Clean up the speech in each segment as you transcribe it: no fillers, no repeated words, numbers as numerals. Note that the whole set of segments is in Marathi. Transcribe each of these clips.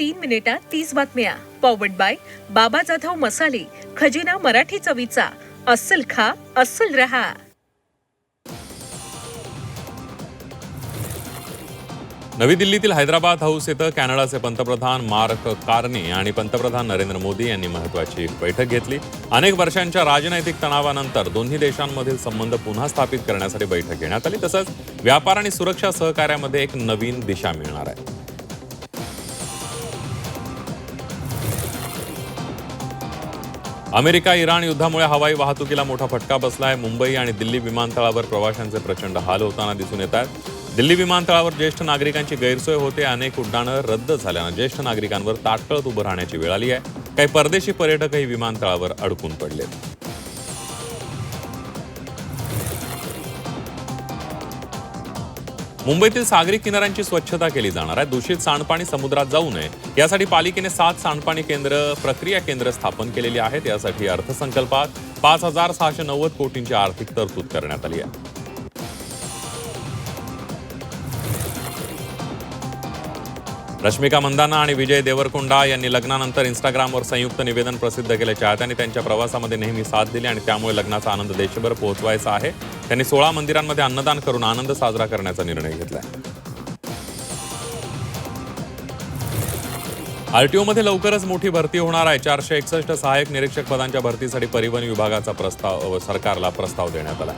3 मिनिटात 30 बातम्या. पॉवर्ड बाय बाबा जाधव मसाले, खजिना मराठी चवीचा. अस्सल खा, अस्सल रहा. नवी दिल्लीतील हैदराबाद हाऊस येथे कॅनडाचे पंतप्रधान मार्क कार्नी आणि पंतप्रधान नरेंद्र मोदी यांनी महत्त्वाची बैठक घेतली. अनेक वर्षांच्या राजनैतिक तणावानंतर दोन्ही देशांमधील संबंध पुन्हा स्थापित करण्यासाठी बैठक घेण्यात आली. तसंच व्यापार आणि सुरक्षा सहकार्यामध्ये एक नवीन दिशा मिळणार आहे. अमेरिका इराण युद्धामुळे हवाई वाहतुकीला मोठा फटका बसलाय. मुंबई आणि दिल्ली विमानतळावर प्रवाशांचे प्रचंड हाल होताना दिसून येत आहेत. दिल्ली विमानतळावर ज्येष्ठ नागरिकांची गैरसोय होते. अनेक उड्डाणं रद्द झाल्यानं ज्येष्ठ नागरिकांवर ताटकळत उभं राहण्याची वेळ आली आहे. काही परदेशी पर्यटकही विमानतळावर अडकून पडले. मुंबईतील सागरी किनाऱ्यांची स्वच्छता केली जाणार आहे. दूषित सांडपाणी समुद्रात जाऊ नये यासाठी पालिकेने 7 सांडपाणी प्रक्रिया केंद्र स्थापन केलेली आहेत. यासाठी अर्थसंकल्पात 5,690 कोटींची आर्थिक तरतूद करण्यात आली आहे. रश्मिका मंदाना आणि विजय देवरकोंडा यांनी लग्नानंतर इंस्टाग्रामवर संयुक्त निवेदन प्रसिद्ध केले. चाहत्यांनी त्यांच्या प्रवासामध्ये नेहमी साथ दिली आणि त्यामुळे लग्नाचा आनंद देशभर पोहोचवायचा आहे. त्यांनी 16 मंदिरांमध्ये अन्नदान करून आनंद साजरा करण्याचा निर्णय घेतलाय. आरटीओमध्ये लवकरच मोठी भरती होणार आहे. 461 सहाय्यक निरीक्षक पदांच्या भरतीसाठी परिवहन विभागाचा सरकारला प्रस्ताव देण्यात आला.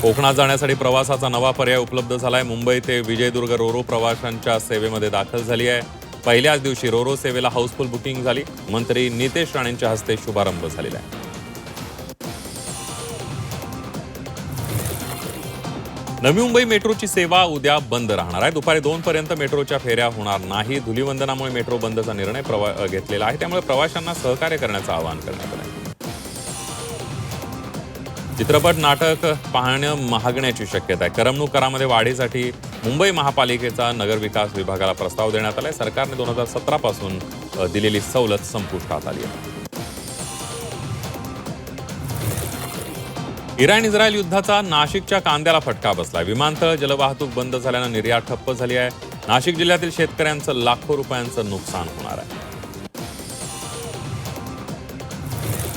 कोकणात जाण्यासाठी प्रवासाचा नवा पर्याय उपलब्ध झालाय. मुंबई ते विजयदुर्ग रोरो प्रवाशांच्या सेवेमध्ये दाखल झाली आहे. पहिल्याच दिवशी रोरो सेवेला हाऊसफुल बुकिंग झाली. मंत्री नितेश राणेंच्या हस्ते शुभारंभ झालेला आहे. नवी मुंबई मेट्रोची सेवा उद्या बंद राहणार आहे. दुपारी 2 पर्यंत मेट्रोच्या फेऱ्या होणार नाही. धुलीवंदनामुळे मेट्रो बंदचा निर्णय घेतलेला आहे. त्यामुळे प्रवाशांना सहकार्य करण्याचं आवाहन करण्यात आलं आहे. चित्रपट नाटक पाहणं महागण्याची शक्यता आहे. करमणूक करामध्ये वाढीसाठी मुंबई महापालिकेचा नगरविकास विभागाला प्रस्ताव देण्यात आलाय. सरकारने 2017 पासून दिलेली सवलत संपुष्टात आली आहे. इराण इस्रायल युद्धाचा नाशिकच्या कांद्याला फटका बसलाय. विमानतळ जलवाहतूक बंद झाल्यानं निर्यात ठप्प झाली आहे. नाशिक जिल्ह्यातील शेतकऱ्यांचं लाखो रुपयांचं नुकसान होणार आहे.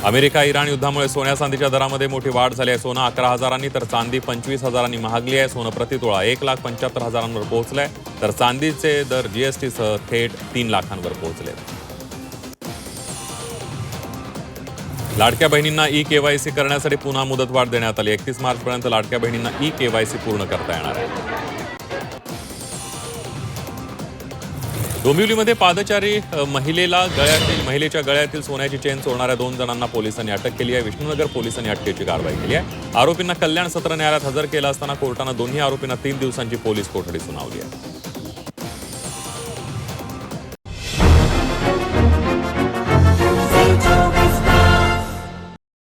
अमेरिका इराण युद्धामुळे सोन्या चांदीच्या दरामध्ये मोठी वाढ झाली आहे. सोनं 11,000 तर चांदी 25,000 महागली आहे. सोनं प्रतितोळा 1,75,000 पोहोचलंय तर चांदीचे दर जीएसटीसह थेट 3 लाखांवर पोहोचले. लाडक्या बहिणींना ई-केवायसी करण्यासाठी पुन्हा मुदतवाढ देण्यात आली. 31 मार्चपर्यंत लाडक्या बहिणींना ई-केवायसी पूर्ण करता येणार आहे. डोंबिवलीमध्ये पादचारी महिलेच्या गळ्यातील सोन्याची चेन चोरणाऱ्या 2 जणांना पोलिसांनी अटक केली आहे. विष्णुनगर पोलिसांनी अटकेची कारवाई केली आहे. आरोपींना कल्याण सत्र न्यायालयात हजर केलं असताना कोर्टानं दोन्ही आरोपींना 3 दिवसांची पोलीस कोठडी सुनावली आहे.